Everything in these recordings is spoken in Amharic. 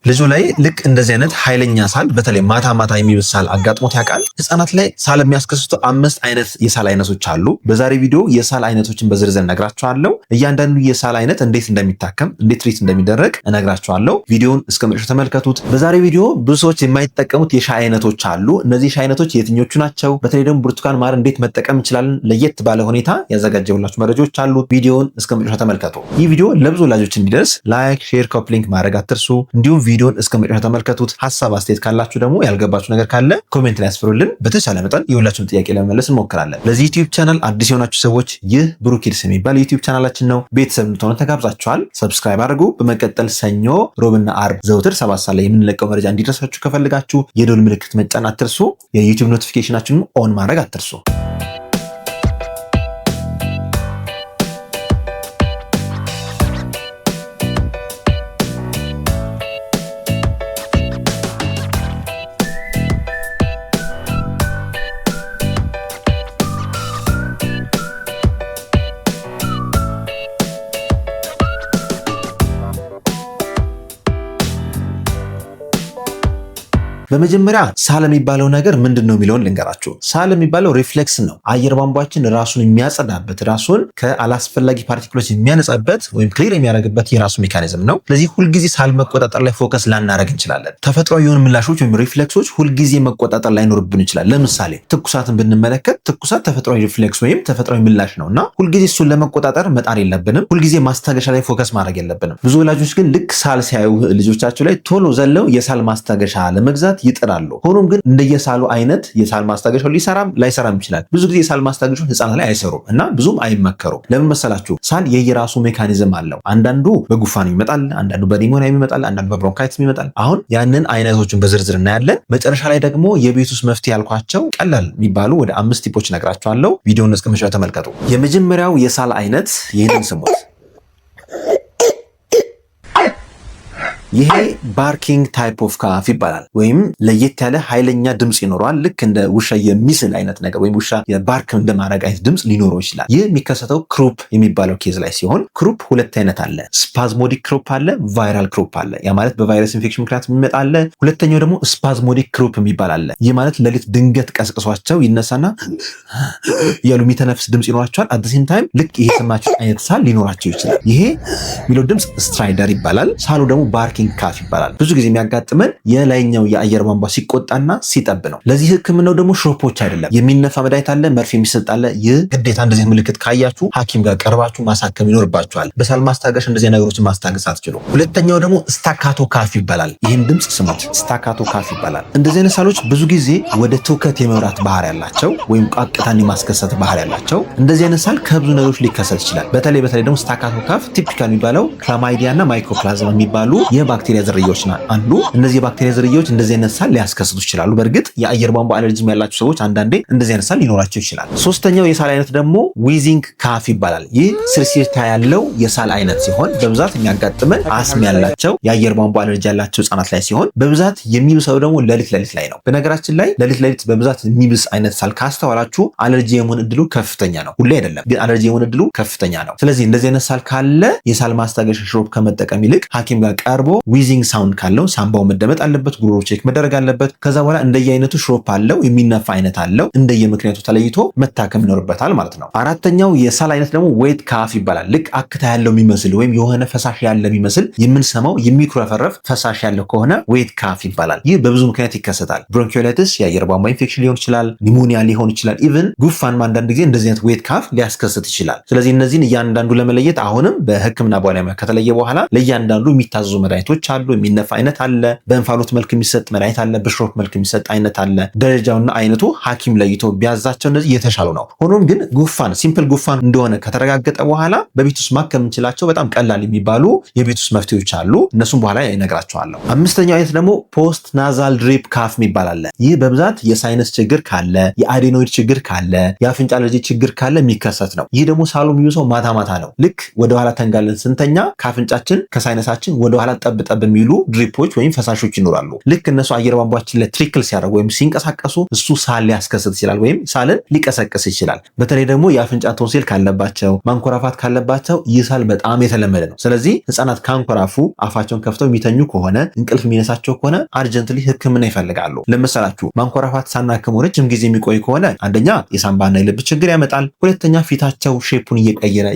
ልጁ ላይ ልክ እንደዚህ አይነት ኃይለኛ ሳል በተለይ ማታ ማታ የሚብስ ሳል አጋጥሞት ያውቃል? ህፃናት ላይ ሳል የሚያስከስቱ 5 አይነት የሳል አይነቶች አሉ። በዛሬ ቪዲዮ የሳል አይነቶችን በዝርዝር እነግራችኋለሁ። እያንዳንዱ የሳል አይነት እንዴት እንደሚታከም እንዴት ትሪት እንደሚደረግ እነግራችኋለሁ። ቪዲዮውን እስከ መጨረሻው ተመልከቱት። በዛሬ ቪዲዮ ብዙ ሰዎች የማይጠቀሙት የሻይ አይነቶች አሉ። እነዚህ ሻይ አይነቶች የትኞቹ ናቸው? በተለይ ደግሞ ብርቱካን ማር እንዴት መጠቀም እንችላለን? ለየት ባለ ሁኔታ ያዘጋጀሁላችሁ መረጃዎች አሉ። ቪዲዮውን እስከ መጨረሻው ተመልከቱ። ይህ ቪዲዮ ለብዙ ወላጆች እንዲደርስ ላይክ፣ ሼር፣ ኮፒ ሊንክ ማድረግ አትርሱ። እንዲሁም ቪዲዮውን እስከ መጨረሻው ተመልከቱት። ሐሳብ አስተያየት ካላችሁ ደግሞ ያልገባችሁ ነገር ካለ ኮሜንት ላይ አስፍሩልን። በተቻለ መጠን የሁላችሁን ጥያቄ ለመመለስ እንሞክራለን። ለዚህ ዩቲዩብ ቻናል አዲስ የሆናችሁ ሰዎች ይህ ብሩክ ኪድስ የሚባል ዩቲዩብ ቻናላችን ነው። ቤተሰብ እንድትሆኑ ተጋብዛችኋል። ሰብስክራይብ አድርጉ። በመቀጠል ሰኞ፣ ሮብና አርብ ዘውትር 7 ሰዓት ላይ የምንለቀው መረጃ እንዲደርሳችሁ ከፈልጋችሁ የደወል ምልክት መጫን አትርሱ። የዩቲዩብ ኖቲፊኬሽናችንን ኦን ማድረግ አትርሱ። በመጀመሪያ ሳል የሚባለው ነገር ምንድን ነው የሚለውን ልንገራችሁ። ሳል የሚባለው ሪፍሌክስ ነው። አየር ቧንቧችን ራሱን የሚያጸዳበት፣ ራሱን ከአላስፈላጊ ፓርቲክሎች የሚያነጻበት ወይም ክሊር የሚያደርግበት የራሱ ሜካኒዝም ነው። ስለዚህ ሁልጊዜ ሳል መቆጣጠር ላይ ፎከስ ላናደርግ እንችላለን። ተፈጥሯዊ የሆኑ ምላሾች ወይም ሪፍሌክሶች ሁልጊዜ መቆጣጠር ላይኖርብን ይችላል። ለምሳሌ ትኩሳትን ብንመለከት ትኩሳት ተፈጥሯዊ ሪፍሌክስ ወይም ተፈጥሯዊ ምላሽ ነው እና ሁልጊዜ እሱን ለመቆጣጠር መጣር የለብንም። ሁልጊዜ ማስታገሻ ላይ ፎከስ ማድረግ የለብንም። ብዙ ወላጆች ግን ልክ ሳል ሲያዩ ልጆቻቸው ላይ ቶሎ ዘለው የሳል ማስታገሻ ለመግዛት ይጥራሉ። ሆኖም ግን እንደየሳሉ አይነት የሳል ማስታገሻው ሊሰራም ላይሰራም ይችላል። ብዙ ጊዜ የሳል ማስታገሻው ህፃናት ላይ አይሰሩም እና ብዙም አይመከሩም። ለምን መሰላችሁ? ሳል የየራሱ ሜካኒዝም አለው። አንዳንዱ በጉፋን ይመጣል፣ አንዳንዱ በኒሞኒያ ይመጣል፣ አንዳንዱ በብሮንካይትስ ይመጣል። አሁን ያንን አይነቶችን በዝርዝር እናያለን። መጨረሻ ላይ ደግሞ የቤት ውስጥ መፍትሄ ያልኳቸው ቀላል የሚባሉ ወደ 5 ቲፖች ነግራችኋለሁ። ቪዲዮውን እስከ መጨረሻው ተመልከቱ። የመጀመሪያው የሳል አይነት ይህንን ስሙት። ይሄ ባርኪንግ ታይፕ ኦፍ ካፍ ይባላል። ወይም ለየት ያለ ኃይለኛ ድምፅ ይኖረዋል። ልክ እንደ ውሻ የሚስል አይነት ነገር ወይም ውሻ የባርክ እንደማድረግ አይነት ድምፅ ሊኖረው ይችላል። ይህ የሚከሰተው ክሩፕ የሚባለው ኬዝ ላይ ሲሆን ክሩፕ 2 አይነት አለ። ስፓዝሞዲክ ክሩፕ አለ፣ ቫይራል ክሩፕ አለ። ያ ማለት በቫይረስ ኢንፌክሽን ምክንያት የሚመጣ አለ። ሁለተኛው ደግሞ ስፓዝሞዲክ ክሩፕ የሚባል አለ። ይህ ማለት ሌሊት ድንገት ቀስቅሷቸው ይነሳና ያሉ የሚተነፍስ ድምፅ ይኖራቸዋል። አት ዘ ሴም ታይም ልክ ይሄ ሰማችሁ አይነት ሳል ሊኖራቸው ይችላል። ይሄ የሚለው ድምፅ ስትራይደር ይባላል። ሳሉ ደግሞ ባርኪንግ ካፍ ይባላል። ብዙ ጊዜ የሚያጋጥመን የላይኛው የአየር ቧንቧ ሲቆጣና ሲጠብ ነው። ለዚህ ህክምናው ደግሞ ሽሮፖች አይደለም፣ የሚነፋ መድኃኒት አለ፣ መርፌ የሚሰጥ አለ። ይህ ግዴታ እንደዚህ ምልክት ካያችሁ ሐኪም ጋር ቀርባችሁ ማሳከም ይኖርባችኋል። በሳል ማስታገሽ እንደዚህ ነገሮችን ማስታገስ አትችሉ። ሁለተኛው ደግሞ ስታካቶ ካፍ ይባላል። ይህን ድምፅ ስሙት፣ ስታካቶ ካፍ ይባላል። እንደዚህ አይነት ሳሎች ብዙ ጊዜ ወደ ትውከት የመምራት ባህሪ ያላቸው ወይም ቃቅታን የማስከሰት ባህሪ ያላቸው። እንደዚህ አይነት ሳል ከብዙ ነገሮች ሊከሰት ይችላል። በተለይ ደግሞ ስታካቶ ካፍ ቲፒካል የሚባለው ክላማይዲያ እና ማይኮፕላዝማ የሚባሉ የባክቴሪያ ዝርያዎች አሉ። እነዚህ የባክቴሪያ ዝርያዎች እንደዚህ አይነት ሳል ሊያስከስቱ ይችላሉ። በእርግጥ የአየር ቧንቧ አለርጂም ያላቸው ሰዎች አንዳንዴ እንደዚህ አይነት ሳል ሊኖራቸው ይችላል። ሶስተኛው የሳል አይነት ደግሞ ዊዚንግ ካፍ ይባላል። ይህ ስርሲርታ ያለው የሳል አይነት ሲሆን በብዛት የሚያጋጥመን አስም ያላቸው የአየር ቧንቧ አለርጂ ያላቸው ህጻናት ላይ ሲሆን በብዛት የሚብሰው ደግሞ ሌሊት ላይ ነው። በነገራችን ላይ ሌሊት በብዛት የሚብስ አይነት ሳል ካስተዋላችሁ አለርጂ የመሆን እድሉ ከፍተኛ ነው። ሁሌ አይደለም ግን አለርጂ የመሆን እድሉ ከፍተኛ ነው። ስለዚህ እንደዚህ አይነት ሳል ካለ የሳል ማስታገሻ ሽሮፕ ከመጠቀም ይልቅ ሐኪም ጋር ቀርቦ ዊዚንግ ሳውንድ ካለው ሳምባው መደመጥ አለበት፣ ጉሮሮ ቼክ መደረግ አለበት። ከዛ በኋላ እንደየአይነቱ ሽሮፕ አለው፣ የሚነፋ አይነት አለው። እንደየምክንያቱ ተለይቶ መታከም ይኖርበታል ማለት ነው። አራተኛው የሳል አይነት ደግሞ ዌት ካፍ ይባላል። ልክ አክታ ያለው የሚመስል ወይም የሆነ ፈሳሽ ያለ የሚመስል የምንሰማው የሚኩረፈረፍ ፈሳሽ ያለው ከሆነ ዌት ካፍ ይባላል። ይህ በብዙ ምክንያት ይከሰታል። ብሮንኪዮላይቲስ የአየር ቧንቧ ኢንፌክሽን ሊሆን ይችላል፣ ኒሞኒያ ሊሆን ይችላል። ኢቭን ጉፋን አንዳንድ ጊዜ እንደዚህ አይነት ዌት ካፍ ሊያስከስት ይችላል። ስለዚህ እነዚህን እያንዳንዱ ለመለየት አሁንም በህክምና ባለሙያ ከተለየ በኋላ ለእያንዳንዱ የሚታዘዙ መድኃኒቶች አሉ። የሚነፋ አይነት አለ፣ በእንፋሎት መልክ የሚሰጥ መድኃኒት አለ፣ በሽሮፕ መልክ የሚሰጥ አይነት አለ። ደረጃውና አይነቱ ሐኪም ለይቶ ቢያዛቸው እነዚህ የተሻሉ ነው። ሆኖም ግን ጉፋን ሲምፕል ጉፋን እንደሆነ ከተረጋገጠ በኋላ በቤት ውስጥ ማከም የምንችላቸው በጣም ቀላል የሚባሉ የቤት ውስጥ መፍትሄዎች አሉ። እነሱም በኋላ ይነግራቸዋለሁ። አምስተኛው አይነት ደግሞ ፖስት ናዛል ድሪፕ ካፍ የሚባል አለ። ይህ በብዛት የሳይነስ ችግር ካለ፣ የአዴኖይድ ችግር ካለ፣ የአፍንጫ አለርጂ ችግር ካለ የሚከሰት ነው። ይህ ደግሞ ሳሉ የሚብሰው ማታ ነው። ልክ ወደኋላ ተንጋለን ስንተኛ ከአፍንጫችን ከሳይነሳችን ወደኋላ ጠብ ጠብ የሚሉ ድሪፖች ወይም ፈሳሾች ይኖራሉ። ልክ እነሱ አየር ቧንቧችን ላይ ትሪክል ሲያደርጉ ወይም ሲንቀሳቀሱ እሱ ሳል ሊያስከስት ይችላል ወይም ሳልን ሊቀሰቅስ ይችላል። በተለይ ደግሞ የአፍንጫ ቶንሲል ካለባቸው ማንኮራፋት ካለባቸው ይህ ሳል በጣም የተለመደ ነው። ስለዚህ ህፃናት ካንኮራፉ አፋቸውን ከፍተው የሚተኙ ከሆነ እንቅልፍ የሚነሳቸው ከሆነ አርጀንትሊ ህክምና ይፈልጋሉ። ለምሳላችሁ ማንኮራፋት ሳናክሙ ረጅም ጊዜ የሚቆይ ከሆነ አንደኛ የሳምባና የልብ ችግር ያመጣል። ሁለተኛ ፊታቸው ሼፑን እየቀየረ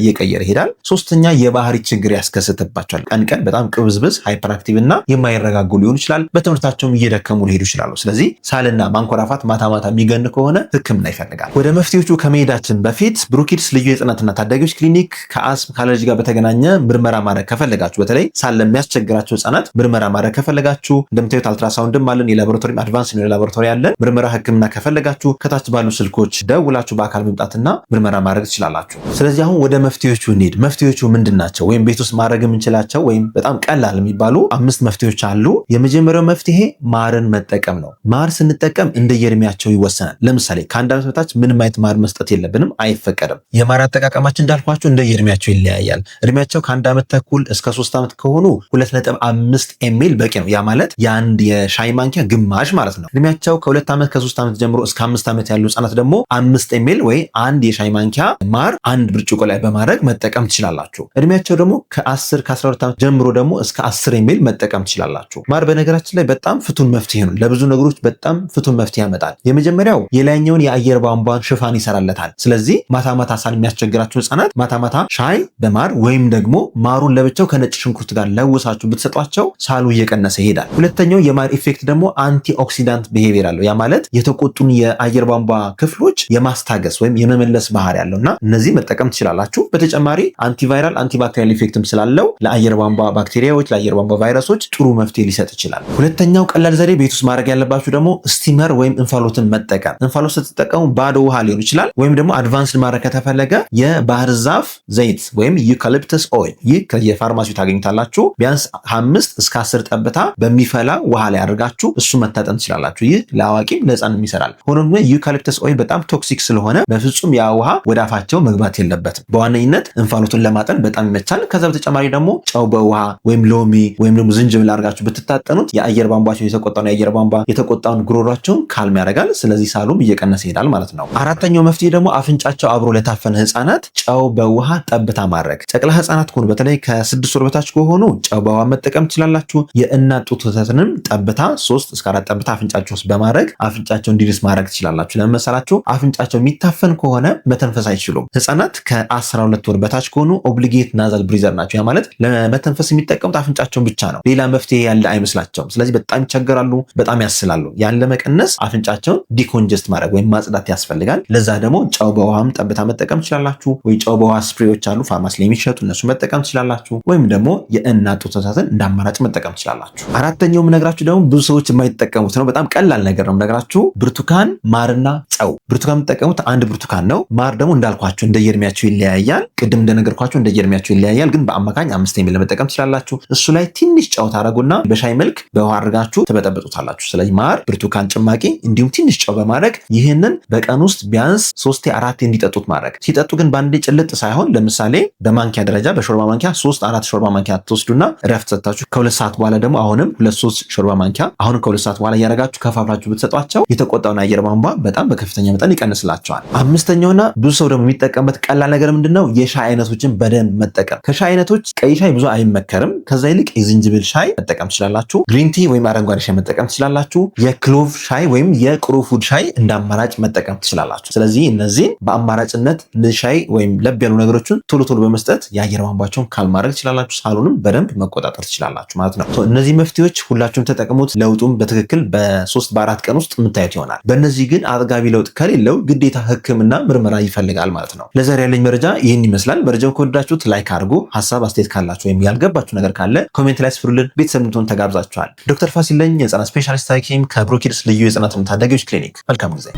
ይሄዳል። ሶስተኛ የባህሪ ችግር ያስከስትባቸዋል። ቀን ቀን በጣም ቅብዝብዝ ሃይፐር አክቲቭ እና የማይረጋጉ ሊሆኑ ይችላል። በትምህርታቸውም እየደከሙ ሊሄዱ ይችላሉ። ስለዚህ ሳልና ማንኮራፋት ማታ ማታ የሚገን ከሆነ ህክምና ይፈልጋል። ወደ መፍትሄዎቹ ከመሄዳችን በፊት ብሩኪድስ ልዩ የህፃናትና ታዳጊዎች ክሊኒክ ከአስም ከአለርጂ ጋር በተገናኘ ምርመራ ማድረግ ከፈለጋችሁ በተለይ ሳል ለሚያስቸግራቸው ህፃናት ምርመራ ማድረግ ከፈለጋችሁ እንደምታዩት አልትራሳውንድም አለን፣ የላቦራቶሪ አድቫንስ ነው የላቦራቶሪ ያለን። ምርመራ ህክምና ከፈለጋችሁ ከታች ባሉ ስልኮች ደውላችሁ በአካል መምጣትና ምርመራ ማድረግ ትችላላችሁ። ስለዚህ አሁን ወደ መፍትሄዎቹ እንሂድ። መፍትሄዎቹ ምንድናቸው? ወይም ቤት ውስጥ ማድረግ የምንችላቸው ወይም በጣም ቀላል የሚባሉ 5 መፍትሄዎች አሉ። የመጀመሪያው መፍትሄ ማርን መጠቀም ነው። ማር ስንጠቀም እንደየእድሜያቸው ይወሰናል። ለምሳሌ ከ1 ዓመት በታች ምንም አይነት ማር መስጠት የለብንም፣ አይፈቀድም። የማር አጠቃቀማችን እንዳልኳቸው እንደየእድሜያቸው ይለያያል። እድሜያቸው ከ1 ዓመት ተኩል እስከ 3 ዓመት ከሆኑ 2.5 ኤምኤል በቂ ነው። ያ ማለት የአንድ የሻይ ማንኪያ ግማሽ ማለት ነው። እድሜያቸው ከ2 ዓመት ከ3 ዓመት ጀምሮ እስከ 5 ዓመት ያሉ ህጻናት ደግሞ 5 ኤምኤል ወይ አንድ የሻይ ማንኪያ ማር አንድ ብርጭቆ ላይ በማድረግ መጠቀም ትችላላችሁ። እድሜያቸው ደግሞ ከ10 ከ12 ዓመት ጀምሮ ደግሞ እስከ 10 ኤምኤል መጠቀም ትችላላችሁ። ማር በነገራችን ላይ በጣም ፍቱን መፍትሄ ነው። ለብዙ ነገሮች በጣም ፍቱን መፍትሄ ያመጣል። የመጀመሪያው የላይኛውን የአየር ቧንቧን ሽፋን ይሰራለታል። ስለዚህ ማታ ማታ ሳል የሚያስቸግራችሁ ህጻናት ማታ ማታ ሻይ በማር ወይም ደግሞ ማሩን ለብቻው ከነጭ ሽንኩርት ጋር ለውሳችሁ ብትሰጧቸው ሳሉ እየቀነሰ ይሄዳል። ሁለተኛው የማር ኢፌክት ደግሞ አንቲ ኦክሲዳንት ቢሄቪየር አለው። ያ ማለት የተቆጡን የአየር ቧንቧ ክፍሎች የማስታገስ ወይም የመመለስ ባህሪ ያለውና እነዚህ መጠቀም ትችላላችሁ። በተጨማሪ አንቲቫይራል አንቲባክቴሪያል ኢፌክትም ስላለው ለአየር ቧንቧ ባክቴሪያዎች ለአየር ቧንቧ ቫይረሶች ጥሩ መፍትሄ ሊሰጥ ይችላል። ሁለተኛው ቀላል ዘዴ ቤት ውስጥ ማድረግ ያለባችሁ ደግሞ ስቲመር ወይም እንፋሎትን መጠቀም። እንፋሎት ስትጠቀሙ ባዶ ውሃ ሊሆን ይችላል ወይም ደግሞ አድቫንስድ ማድረግ ከተፈለገ የባህር ዛፍ ዘይት ወይም ዩካሊፕተስ ኦይል ይህ ከየፋርማሲው ታገኙታላችሁ። ቢያንስ 5 እስከ 10 ጠብታ በሚፈላ ውሃ ላይ አድርጋችሁ እሱ መታጠን ትችላላችሁ። ይህ ለአዋቂም ለህፃንም ይሰራል። ሆኖም ዩካሊፕተስ ኦይል በጣም ቶክሲክ ስለሆነ በፍጹም ያ ውሃ ወደ አፋቸው መግባት የለበትም። በዋነኝነት እንፋሎቱን ለማጠን በጣም ይመቻል። ከዛ በተጨማሪ ደግሞ ጨው በውሃ ወይም ሎሚ ወይም ደግሞ ዝንጅብል አድርጋችሁ ብትታጠኑት የአየር ቧንቧቸው የተቆጣውን የአየር ቧንቧ የተቆጣውን ጉሮሯቸውን ካልም ያደርጋል። ስለዚህ ሳሉም እየቀነሰ ይሄዳል ማለት ነው። አራተኛው መፍትሄ ደግሞ አፍንጫቸው አብሮ ለታፈነ ህፃናት ጨው በውሃ ጠብታ ማድረግ። ጨቅላ ህፃናት ከሆኑ በተለይ ከ6 ወር በታች ከሆኑ ጨው በውሃ መጠቀም ትችላላችሁ። የእናት ጡት ወተትንም ጠብታ 3 እስከ 4 ጠብታ አፍንጫቸው ውስጥ በማድረግ አፍንጫቸው እንዲርስ ማድረግ ትችላላችሁ። ለመሰላችሁ አፍንጫቸው የሚታፈን ከሆነ መተንፈስ አይችሉም። ህፃናት ከ12 ወር በታች ከሆኑ ኦብሊጌት ናዛል ብሪዘር ናቸው። ያ ማለት ለመተንፈስ የሚጠቀሙት አፍንጫቸውን ብቻ ነው። ሌላ መፍትሄ ያለ አይመስላቸውም። ስለዚህ በጣም ይቸገራሉ፣ በጣም ያስላሉ። ያን ለመቀነስ አፍንጫቸውን ዲኮንጀስት ማድረግ ወይም ማጽዳት ያስፈልጋል። ለዛ ደግሞ ጨው በውሃም ጠብታ መጠቀም ትችላላችሁ። ወይ ጨው በውሃ ስፕሬዎች አሉ ፋርማሲ ላይ የሚሸጡ እነሱ መጠቀም ትችላላችሁ። ወይም ደግሞ የእናት ጡት ወተትን እንደ አማራጭ መጠቀም ትችላላችሁ። አራተኛው የምነግራችሁ ደግሞ ብዙ ሰዎች የማይጠቀሙት ነው። በጣም ቀላል ነገር ነው የምነግራችሁ። ብርቱካን፣ ማርና ጨው። ብርቱካን የምትጠቀሙት አንድ ብርቱካን ነው። ማር ደግሞ እንዳልኳችሁ እንደየእድሜያችሁ ይለያያል። ቅድም እንደነገርኳችሁ እንደየእድሜያችሁ ይለያያል። ግን በአማካኝ 5 ኤምኤል መጠቀም ትችላላችሁ። እሱ ላይ ትንሽ ጨው ታደርጉና በሻይ መልክ በውሃ አድርጋችሁ ትበጠብጡታላችሁ። ስለዚህ ማር፣ ብርቱካን ጭማቂ እንዲሁም ትንሽ ጨው በማድረግ ይህንን በቀን ውስጥ ቢያንስ 3-4 እንዲጠጡት ማድረግ። ሲጠጡ ግን በአንዴ ጭልጥ ሳይሆን ለምሳሌ በማንኪያ ደረጃ በሾርባ ማንኪያ 3-4 ሾርባ ማንኪያ ትወስዱና እረፍት ሰጥታችሁ ከ2 ሰዓት በኋላ ደግሞ አሁንም 2-3 ሾርባ ማንኪያ አሁንም ከ2 ሰዓት በኋላ እያደረጋችሁ ከፋፍላችሁ ብትሰጧቸው የተቆጣውን አየር ቧንቧ በጣም በከፍተኛ መጠን ይቀንስላቸዋል። አምስተኛውና ብዙ ሰው ደግሞ የሚጠቀምበት ቀላል ነገር ምንድነው? የሻይ አይነቶችን በደንብ መጠቀም። ከሻይ አይነቶች ቀይ ሻይ ብዙ አይመከርም። ከዛ ይልቅ የዝንጅብል ሻይ መጠቀም ትችላላችሁ። ግሪን ቲ ወይም አረንጓዴ ሻይ መጠቀም ትችላላችሁ። የክሎቭ ሻይ ወይም የቅርንፉድ ሻይ እንደ አማራጭ መጠቀም ትችላላችሁ። ስለዚህ እነዚህን በአማራጭነት ሻይ ወይም ለብ ያሉ ነገሮችን ቶሎ ቶሎ በመስጠት የአየር ቧንቧቸውን ካልም ማድረግ ትችላላችሁ። ሳሉንም በደንብ መቆጣጠር ትችላላችሁ ማለት ነው። እነዚህ መፍትሄዎች ሁላችሁም ተጠቅሙት። ለውጡም በትክክል በ3-4 ቀን ውስጥ የምታዩት ይሆናል። በእነዚህ ግን አጥጋቢ ለውጥ ከሌለው ግዴታ ህክምና ምርመራ ይፈልጋል ማለት ነው። ለዛሬ ያለኝ መረጃ ይህን ይመስላል። መረጃውን ከወደዳችሁት ላይክ አድርጉ። ሀሳብ አስተያየት ካላችሁ ወይም ያልገባችሁ ነገር ካለ ኮሜንት ላይ ስፍሩልን። ቤተሰብ እንድትሆኑ ተጋብዛችኋል። ዶክተር ፋሲል ነኝ፣ የህፃናት ስፔሻሊስት ሐኪም ከብሩኪድስ ልዩ የህፃናትና ታዳጊዎች ክሊኒክ። መልካም ጊዜ